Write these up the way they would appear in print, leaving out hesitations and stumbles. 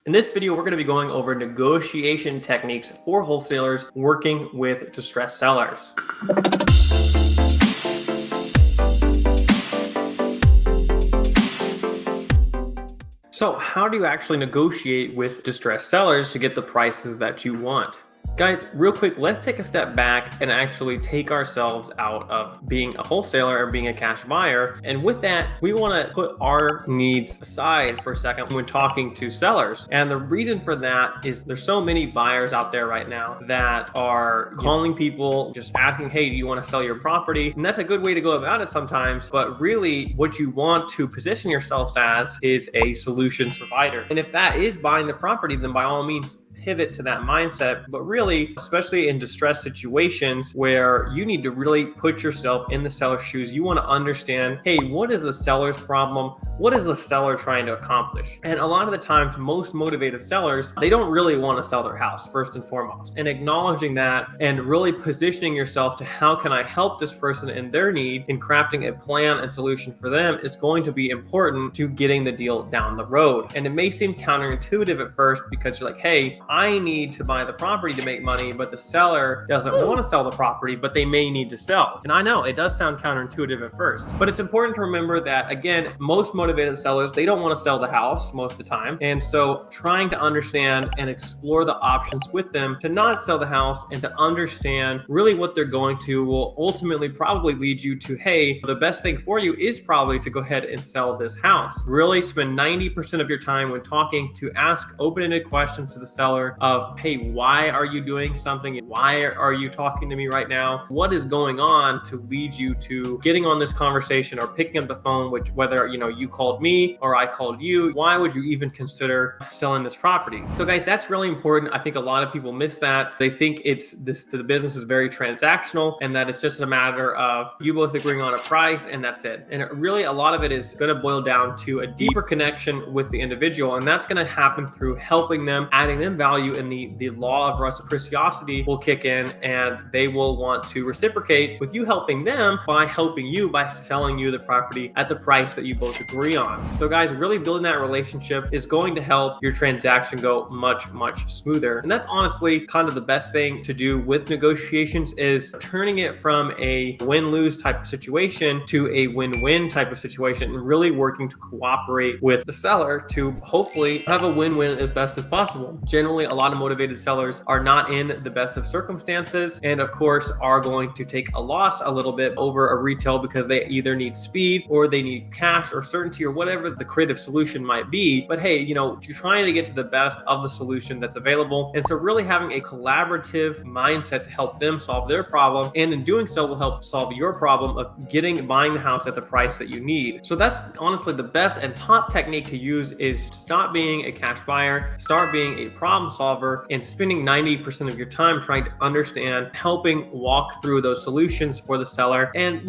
In this video, we're going to be going over negotiation techniques for wholesalers working with distressed sellers. So how do you actually negotiate with distressed sellers to get the prices that you want? Guys, real quick, let's take a step back and actually take ourselves out of being a wholesaler or being a cash buyer. And with that, we want to put our needs aside for a second when talking to sellers. And the reason for that is there's so many buyers out there right now that are calling people, just asking, hey, do you want to sell your property? And that's a good way to go about it sometimes. But really, what you want to position yourselves as is a solutions provider. And if that is buying the property, then by all means, pivot to that mindset. But really, especially in distressed situations where you need to really put yourself in the seller's shoes, you want to understand, hey, what is the seller's problem? What is the seller trying to accomplish? And a lot of the times, most motivated sellers, they don't really want to sell their house first and foremost. And acknowledging that and really positioning yourself to how can I help this person in their need in crafting a plan and solution for them is going to be important to getting the deal down the road. And it may seem counterintuitive at first because you're like, hey, I need to buy the property to make money, but the seller doesn't want to sell the property, but they may need to sell. And I know it does sound counterintuitive at first, but it's important to remember that, again, most motivated sellers, they don't want to sell the house most of the time. And so trying to understand and explore the options with them to not sell the house and to understand really what they're going to will ultimately probably lead you to, hey, the best thing for you is probably to go ahead and sell this house. Really spend 90% of your time when talking to ask open-ended questions to the seller of, hey, why are you doing something? Why are you talking to me right now? What is going on to lead you to getting on this conversation or picking up the phone, which whether, you called me or I called you, why would you even consider selling this property? So guys, that's really important. I think a lot of people miss that. They think the business is very transactional and that it's just a matter of you both agreeing on a price and that's it. And really a lot of it is going to boil down to a deeper connection with the individual. And that's going to happen through helping them, adding them value, and the law of reciprocity will kick in and they will want to reciprocate with you helping them by helping you by selling you the property at the price that you both agree on. So guys, really building that relationship is going to help your transaction go much smoother. And that's honestly kind of the best thing to do with negotiations is turning it from a win-lose type of situation to a win-win type of situation and really working to cooperate with the seller to hopefully have a win-win as best as possible. Generally, a lot of motivated sellers are not in the best of circumstances and of course are going to take a loss a little bit over a retail because they either need speed or they need cash or certainty or whatever the creative solution might be. But hey, you're trying to get to the best of the solution that's available. And so really having a collaborative mindset to help them solve their problem, and in doing so will help solve your problem of buying the house at the price that you need. So that's honestly the best and top technique to use is stop being a cash buyer, start being a problem solver and spending 90% of your time trying to understand, helping walk through those solutions for the seller. And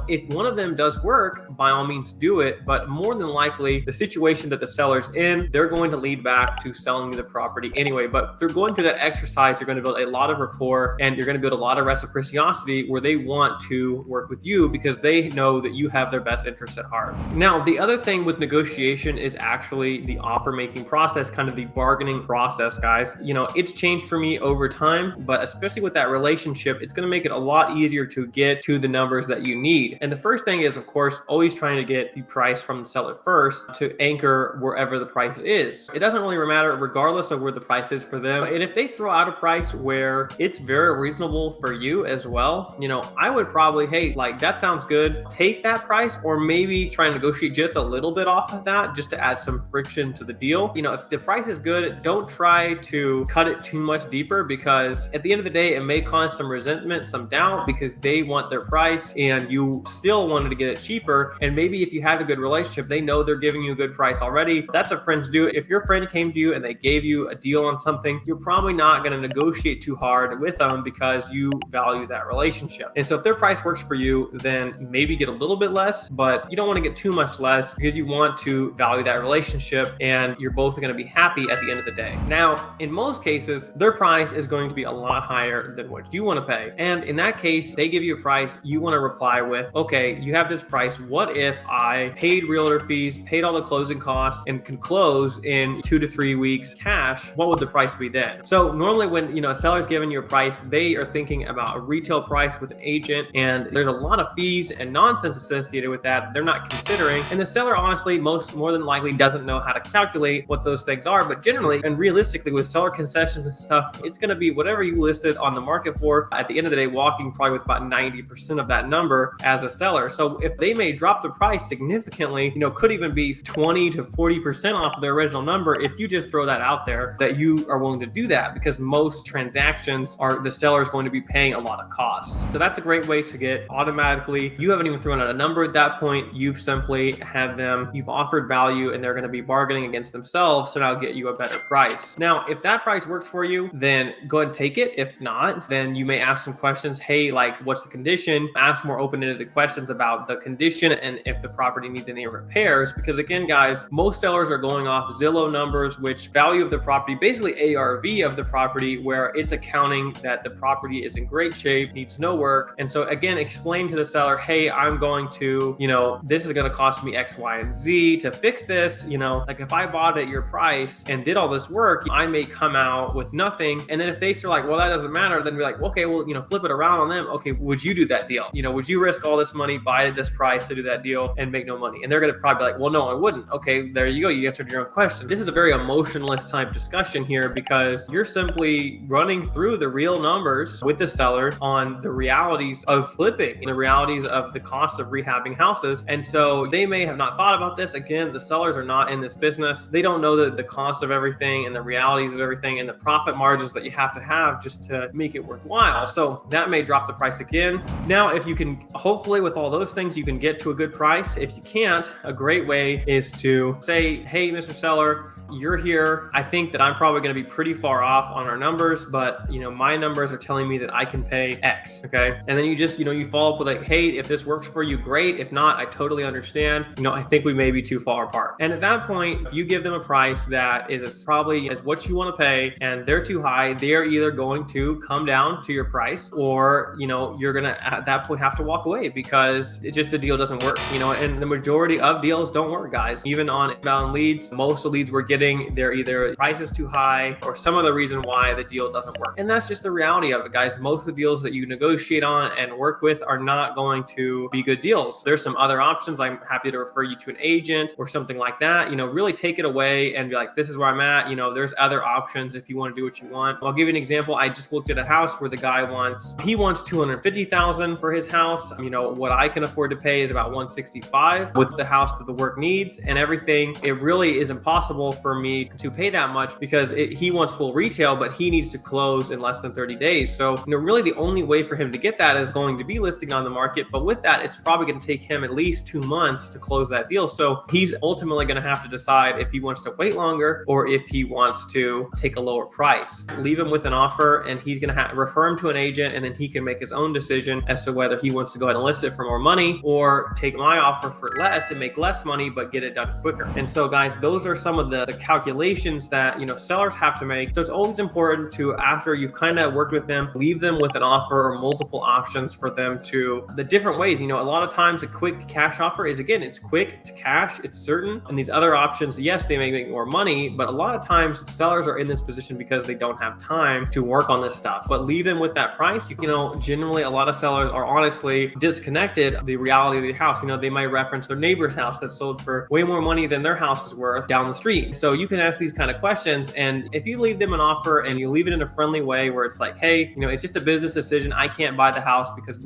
if one of them does work, by all means do it, but more than likely the situation that the seller's in, they're going to lead back to selling you the property anyway. But through going through that exercise, you're going to build a lot of rapport and you're going to build a lot of reciprocity where they want to work with you because they know that you have their best interests at heart. Now, the other thing with negotiation is actually the offer making process, kind of the bargaining process, guys. It's changed for me over time, but especially with that relationship, it's going to make it a lot easier to get to the numbers that you need. And the first thing is, of course, always trying to get the price from the seller first to anchor wherever the price is. It doesn't really matter regardless of where the price is for them. And if they throw out a price where it's very reasonable for you as well, I would probably, hey, that sounds good. Take that price or maybe try and negotiate just a little bit off of that just to add some friction to the deal. If the price is good, don't try to cut it too much deeper because at the end of the day, it may cause some resentment, some doubt because they want their price and you still wanted to get it cheaper. And maybe if you have a good relationship, they know they're giving you a good price already. That's what friends do. If your friend came to you and they gave you a deal on something, you're probably not going to negotiate too hard with them because you value that relationship. And so if their price works for you, then maybe get a little bit less, but you don't want to get too much less because you want to value that relationship and you're both going to be happy at the end of the day. Now, Now, in most cases, their price is going to be a lot higher than what you want to pay. And in that case, they give you a price, you want to reply with, okay, you have this price. What if I paid realtor fees, paid all the closing costs, and can close in 2 to 3 weeks cash? What would the price be then? So normally when a seller's giving you a price, they are thinking about a retail price with an agent, and there's a lot of fees and nonsense associated with that they're not considering. And the seller honestly more than likely doesn't know how to calculate what those things are. But generally and realistically, with seller concessions and stuff, it's going to be whatever you listed on the market for. At the end of the day, walking probably with about 90% of that number as a seller. So if they may drop the price significantly, could even be 20 to 40% off of their original number, if you just throw that out there that you are willing to do that, because most transactions are the seller is going to be paying a lot of costs. So that's a great way to get automatically, you haven't even thrown out a number at that point, you've simply had them, you've offered value, and they're going to be bargaining against themselves to now get you a better price. Now, if that price works for you, then go ahead and take it. If not, then you may ask some questions. Hey, like, what's the condition? Ask more open-ended questions about the condition and if the property needs any repairs. Because again, guys, most sellers are going off Zillow numbers, which value of the property, basically ARV of the property, where it's accounting that the property is in great shape, needs no work. And so again, explain to the seller, hey, I'm going to, this is going to cost me X, Y, and Z to fix this. Like if I bought at your price and did all this work, I may come out with nothing. And then if they say like, well, that doesn't matter, then be like, okay, well, flip it around on them. Okay, would you do that deal? Would you risk all this money, buy at this price to do that deal and make no money? And they're going to probably be like, well, no, I wouldn't. Okay, there you go. You answered your own question. This is a very emotionless type discussion here, because you're simply running through the real numbers with the seller on the realities of flipping, the realities of the cost of rehabbing houses. And so they may have not thought about this. Again, the sellers are not in this business. They don't know the cost of everything and the realities of everything and the profit margins that you have to have just to make it worthwhile. So that may drop the price again. Now, if you can, hopefully with all those things, you can get to a good price. If you can't, a great way is to say, hey, Mr. Seller, you're here. I think that I'm probably going to be pretty far off on our numbers, but my numbers are telling me that I can pay X. Okay. And then you just, you follow up with like, hey, if this works for you, great. If not, I totally understand. I think we may be too far apart. And at that point, if you give them a price that is probably as what you want to pay and they're too high, they're either going to come down to your price, or, you're going to at that point have to walk away, because the deal doesn't work, and the majority of deals don't work, guys. Even on inbound leads, most of the leads we're getting, they're either price is too high or some other reason why the deal doesn't work. And that's just the reality of it, guys. Most of the deals that you negotiate on and work with are not going to be good deals. There's some other options. I'm happy to refer you to an agent or something like that. Really take it away and be like, this is where I'm at. There's other options if you want to do what you want. I'll give you an example. I just looked at a house where the guy wants $250,000 for his house. What I can afford to pay is about $165 with the house that the work needs and everything. It really is impossible for me to pay that much, because he wants full retail, but he needs to close in less than 30 days. So, really the only way for him to get that is going to be listing on the market. But with that, it's probably going to take him at least 2 months to close that deal. So he's ultimately going to have to decide if he wants to wait longer or if he wants to take a lower price. Leave him with an offer, and he's going to refer him to an agent, and then he can make his own decision as to whether he wants to go ahead and list it for more money or take my offer for less and make less money but get it done quicker. And so, guys, those are some of the calculations that sellers have to make. So it's always important to, after you've kind of worked with them, leave them with an offer or multiple options for them to, the different ways. A lot of times a quick cash offer is, again, it's quick, it's cash, it's certain. And these other options, yes, they may make more money, but a lot of times sellers are in this position because they don't have time to work on this stuff. But leave them with that price. Generally a lot of sellers are honestly disconnected the reality of the house. They might reference their neighbor's house that sold for way more money than their house is worth down the street. So you can ask these kind of questions, and if you leave them an offer and you leave it in a friendly way where it's like, hey, it's just a business decision. I can't buy the house because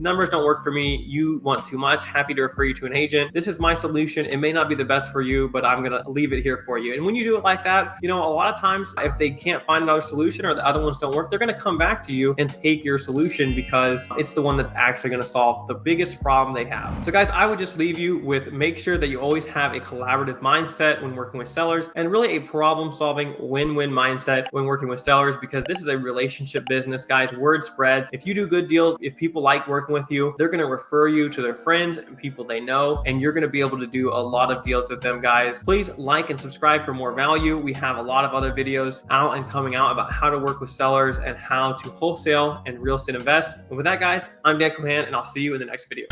numbers don't work for me. You want too much. Happy to refer you to an agent. This is my solution. It may not be the best for you, but I'm going to leave it here for you. And when you do it like that, a lot of times if they can't find another solution or the other ones don't work, they're going to come back to you and take your solution because it's the one that's actually going to solve the biggest problem they have. So guys, I would just leave you with, make sure that you always have a collaborative mindset when working with sellers. sellers, and really a problem-solving win-win mindset when working with sellers, because this is a relationship business, guys. Word spreads. If you do good deals, if people like working with you, they're going to refer you to their friends and people they know, and you're going to be able to do a lot of deals with them, guys. Please like and subscribe for more value. We have a lot of other videos out and coming out about how to work with sellers and how to wholesale and real estate invest. And with that, guys, I'm Dan Kohan, and I'll see you in the next video.